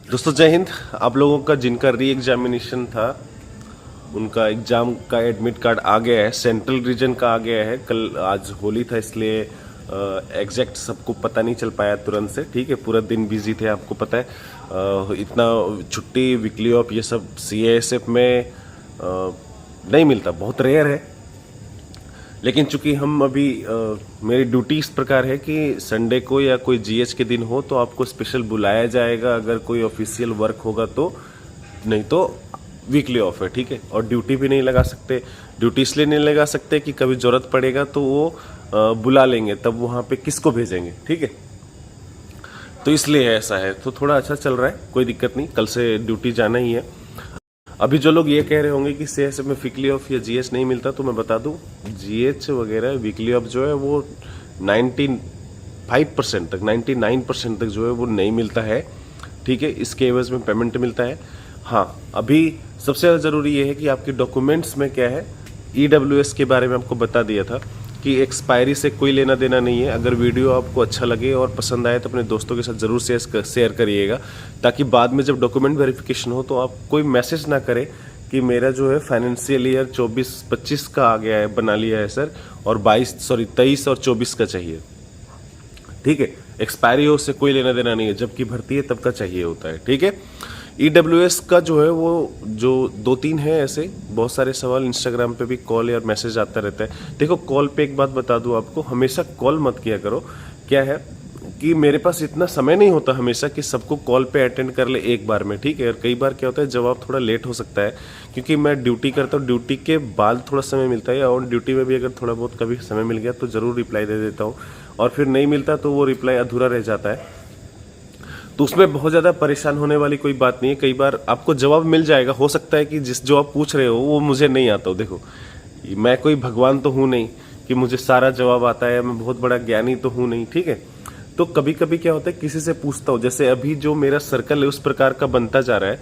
दोस्तों जय हिंद। आप लोगों का जिनका री एग्जामिनेशन था उनका एग्जाम का एडमिट कार्ड आ गया है। सेंट्रल रीजन का आ गया है। कल आज होली था इसलिए एग्जैक्ट सबको पता नहीं चल पाया तुरंत से। ठीक है, पूरा दिन बिजी थे, आपको पता है। इतना छुट्टी वीकली ऑफ ये सब CASF में नहीं मिलता, बहुत रेयर है। लेकिन चूंकि हम अभी मेरी ड्यूटी इस प्रकार है कि संडे को या कोई GH के दिन हो तो आपको स्पेशल बुलाया जाएगा अगर कोई ऑफिशियल वर्क होगा तो, नहीं तो वीकली ऑफ है। ठीक है, और ड्यूटी भी नहीं लगा सकते। ड्यूटी इसलिए नहीं लगा सकते कि कभी जरूरत पड़ेगा तो वो बुला लेंगे, तब वहाँ पे किसको भेजेंगे। ठीक है, तो इसलिए ऐसा है। तो थोड़ा अच्छा चल रहा है, कोई दिक्कत नहीं। कल से ड्यूटी जाना ही है। अभी जो लोग ये कह रहे होंगे कि CASF में वीकली ऑफ या GH नहीं मिलता, तो मैं बता दूं GH वगैरह वीकली ऑफ जो है वो 95% तक 99% तक जो है वो नहीं मिलता है। ठीक है, इसके एवज में पेमेंट मिलता है। हाँ, अभी सबसे ज़्यादा ज़रूरी ये है कि आपके डॉक्यूमेंट्स में क्या है। EWS के बारे में आपको बता दिया था कि एक्सपायरी से कोई लेना देना नहीं है। अगर वीडियो आपको अच्छा लगे और पसंद आए तो अपने दोस्तों के साथ ज़रूर शेयर करिएगा, ताकि बाद में जब डॉक्यूमेंट वेरिफिकेशन हो तो आप कोई मैसेज ना करें कि मेरा जो है फाइनेंशियल ईयर 24-25 का आ गया है, बना लिया है सर, और 23 और 24 का चाहिए। ठीक है, एक्सपायरी हो उससे कोई लेना देना नहीं है, जबकि भर्ती है तब का चाहिए होता है। ठीक है, EWS का जो है वो जो 2-3 है ऐसे बहुत सारे सवाल इंस्टाग्राम पे भी कॉल या मैसेज आता रहता है। देखो, कॉल पे एक बात बता दूं आपको, हमेशा कॉल मत किया करो। क्या है कि मेरे पास इतना समय नहीं होता हमेशा कि सबको कॉल पे अटेंड कर ले एक बार में। ठीक है, और कई बार क्या होता है जवाब थोड़ा लेट हो सकता है, क्योंकि मैं ड्यूटी करता हूँ। ड्यूटी के बाद थोड़ा समय मिलता है, और ड्यूटी में भी अगर थोड़ा बहुत कभी समय मिल गया तो ज़रूर रिप्लाई दे देता हूँ, और फिर नहीं मिलता तो वो रिप्लाई अधूरा रह जाता है। तो उसमें बहुत ज़्यादा परेशान होने वाली कोई बात नहीं है। कई बार आपको जवाब मिल जाएगा। हो सकता है कि जिस जो आप पूछ रहे हो वो मुझे नहीं आता हो। देखो, मैं कोई भगवान तो हूँ नहीं कि मुझे सारा जवाब आता है, मैं बहुत बड़ा ज्ञानी तो हूँ नहीं। ठीक है, तो कभी कभी क्या होता है किसी से पूछता हूँ, जैसे अभी जो मेरा सर्कल है उस प्रकार का बनता जा रहा है।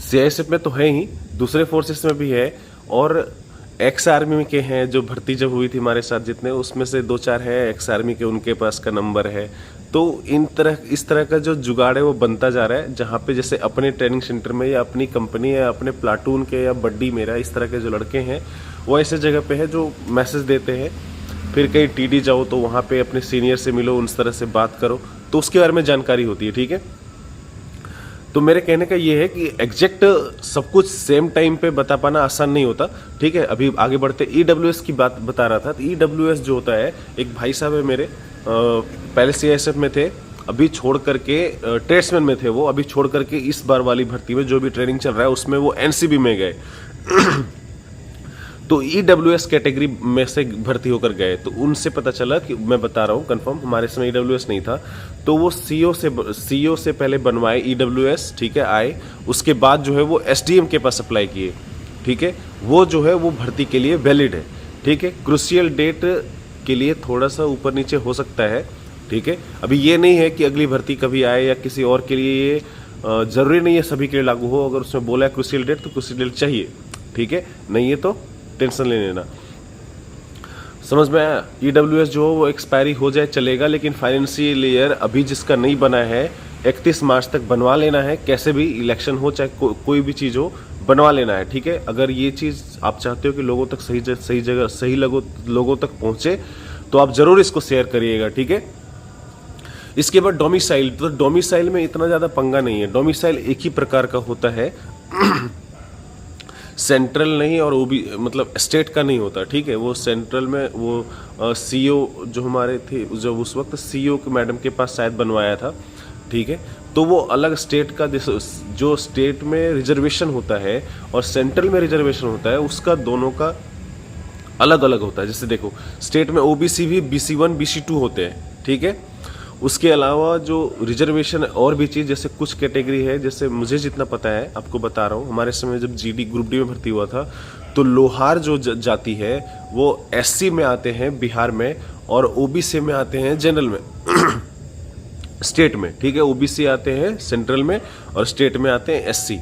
CASF में तो है ही, दूसरे फोर्सेस में भी है, और एक्स आर्मी के हैं जो भर्ती जब हुई थी हमारे साथ जितने, उसमें से 2-4 है एक्स आर्मी के, उनके पास का नंबर है। तो इस तरह का जो जुगाड़ है वो बनता जा रहा है, जहाँ पे जैसे अपने ट्रेनिंग सेंटर में या अपनी कंपनी या अपने प्लाटून के या बड्डी मेरा इस तरह के जो लड़के हैं वो ऐसे जगह पे है जो मैसेज देते हैं। फिर कहीं TD जाओ तो वहाँ पे अपने सीनियर से मिलो, उस तरह से बात करो, तो उसके बारे में जानकारी होती है। ठीक है, तो मेरे कहने का ये है कि एग्जैक्ट सब कुछ सेम टाइम पे बता पाना आसान नहीं होता। ठीक है, अभी आगे बढ़ते EWS की बात बता रहा था। तो EWS जो होता है, एक भाई साहब है मेरे, पहले CASF में थे, अभी छोड़ करके ट्रेड्समैन में थे वो, अभी छोड़ करके इस बार वाली भर्ती में जो भी ट्रेनिंग चल रहा है उसमें वो NCB में गए। तो EWS कैटेगरी में से भर्ती होकर गए, तो उनसे पता चला कि, मैं बता रहा हूँ कंफर्म, हमारे समय EWS नहीं था, तो वो CO से पहले बनवाए EWS। ठीक है, आए, उसके बाद जो है वो SDM के पास अप्लाई किए। ठीक है, वो जो है वो भर्ती के लिए वैलिड है। ठीक है, क्रूशियल डेट के लिए थोड़ा सा ऊपर नीचे हो सकता है। ठीक है, अभी ये नहीं है कि अगली भर्ती कभी आए या किसी और के लिए ये जरूरी नहीं है सभी के लिए लागू हो। अगर उसमें बोला है क्रूशियल डेट तो क्रूशियल डेट चाहिए। ठीक है, नहीं है तो टेंशन ले लेना। समझ में आया? EWS जो वो एक्सपायरी हो जाए चलेगा, लेकिन फाइनेंशियल ईयर अभी जिसका नहीं बना है 31 मार्च तक बनवा लेना है। कैसे भी इलेक्शन हो चाहे कोई भी चीज़ हो, बनवा लेना है। ठीक है, अगर ये चीज़ आप चाहते हो कि लोगों तक सही जगह सही लोगों तक पहुंचे तो आप जरूर इसको शेयर करिएगा। ठीक है, इसके बाद डोमिसाइल। तो डोमिसाइल में इतना ज़्यादा पंगा नहीं है। डोमिसाइल एक ही प्रकार का होता है, सेंट्रल नहीं और मतलब स्टेट का नहीं होता। ठीक है, वो सेंट्रल में वो CO जो हमारे थे, जब उस वक्त CO के मैडम के पास शायद बनवाया था। ठीक है, तो वो अलग स्टेट का, जो स्टेट में रिजर्वेशन होता है और सेंट्रल में रिजर्वेशन होता है, उसका दोनों का अलग अलग होता है। जैसे देखो, स्टेट में OBC भी BC1 BC2 होते हैं। ठीक है, उसके अलावा जो रिजर्वेशन और भी चीज़, जैसे कुछ कैटेगरी है, जैसे मुझे जितना पता है आपको बता रहा हूँ, हमारे समय जब GD ग्रुप D में भर्ती हुआ था तो लोहार जो जाति है वो SC में आते हैं बिहार में, और OBC में आते हैं जनरल में स्टेट में। ठीक है, OBC आते हैं सेंट्रल में और स्टेट में आते हैं SC।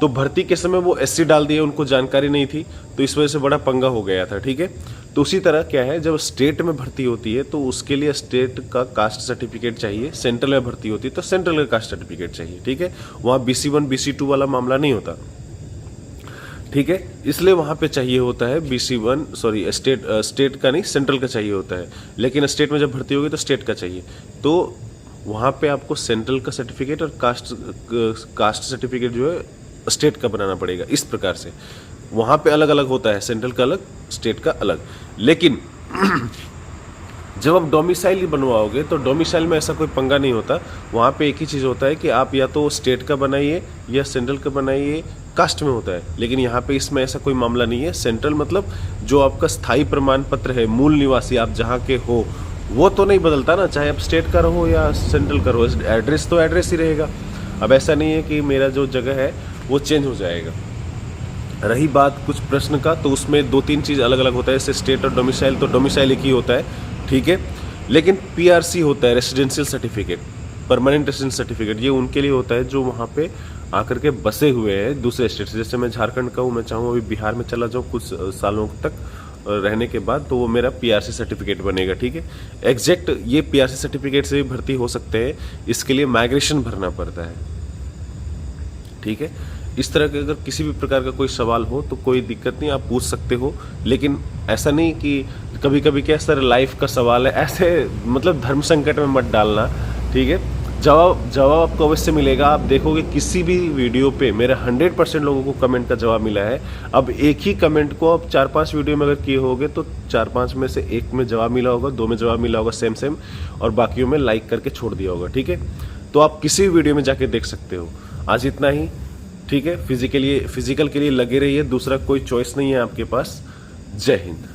तो भर्ती के समय वो SC डाल दिए, उनको जानकारी नहीं थी, तो इस वजह से बड़ा पंगा हो गया था। ठीक है, तो उसी तरह क्या है, जब स्टेट में भर्ती होती है तो उसके लिए स्टेट का कास्ट सर्टिफिकेट चाहिए, सेंट्रल में भर्ती होती है तो सेंट्रल का कास्ट सर्टिफिकेट चाहिए, ठीक है। वहाँ BC1 BC2 वाला मामला नहीं होता, ठीक है। इसलिए वहाँ पे चाहिए होता है BC1, सॉरी स्टेट का नहीं, सेंट्रल का चाहिए होता है। लेकिन स्टेट में जब भर्ती होगी तो स्टेट का चाहिए, तो वहाँ पे आपको सेंट्रल का सर्टिफिकेट और कास्ट सर्टिफिकेट जो है स्टेट का बनाना पड़ेगा। इस प्रकार से वहाँ पे अलग अलग होता है, सेंट्रल का अलग, स्टेट का अलग। लेकिन जब आप डोमिसाइल बनवाओगे तो डोमिसाइल में ऐसा कोई पंगा नहीं होता। वहाँ पे एक ही चीज़ होता है कि आप या तो स्टेट का बनाइए या सेंट्रल का बनाइए, कास्ट में होता है। लेकिन यहाँ पे इसमें ऐसा कोई मामला नहीं है। सेंट्रल मतलब जो आपका स्थायी प्रमाण पत्र है, मूल निवासी आप जहाँ के हो, वो तो नहीं बदलता ना, चाहे आप स्टेट का रहो या सेंट्रल का रहो, एड्रेस तो एड्रेस ही रहेगा। अब ऐसा नहीं है कि मेरा जो जगह है वो चेंज हो जाएगा। रही बात कुछ प्रश्न का, तो उसमें 2-3 चीज़ अलग अलग होता है, जैसे स्टेट और डोमिसाइल। तो डोमिसाइल एक ही होता है, ठीक है। लेकिन PRC होता है, residential certificate, permanent residence certificate, ये उनके लिए होता है जो वहाँ पे आकर के बसे हुए हैं दूसरे स्टेट से। जैसे मैं झारखंड का हूँ, मैं चाहूँ अभी बिहार में चला जाऊँ कुछ सालों तक रहने के बाद, तो वो मेरा PRC सर्टिफिकेट बनेगा, ठीक है। एग्जैक्ट ये PRC सर्टिफिकेट से भी भर्ती हो सकते हैं, इसके लिए माइग्रेशन भरना पड़ता है, ठीक है। इस तरह के अगर किसी भी प्रकार का कोई सवाल हो तो कोई दिक्कत नहीं, आप पूछ सकते हो। लेकिन ऐसा नहीं कि कभी कभी क्या सर लाइफ का सवाल है, ऐसे मतलब धर्म संकट में मत डालना, ठीक है। जवाब आपको अवश्य मिलेगा। आप देखोगे किसी भी वीडियो पे मेरे 100% लोगों को कमेंट का जवाब मिला है। अब एक ही कमेंट को आप 4-5 वीडियो में अगर किए होगे तो 4-5 में से एक में जवाब मिला होगा, 2 में जवाब मिला होगा सेम, और बाकियों में लाइक करके छोड़ दिया होगा, ठीक है। तो आप किसी भी वीडियो में जाके देख सकते हो। आज इतना ही, ठीक है। फिजिकल के लिए लगे रहिए, दूसरा कोई चॉइस नहीं है आपके पास। जय हिंद।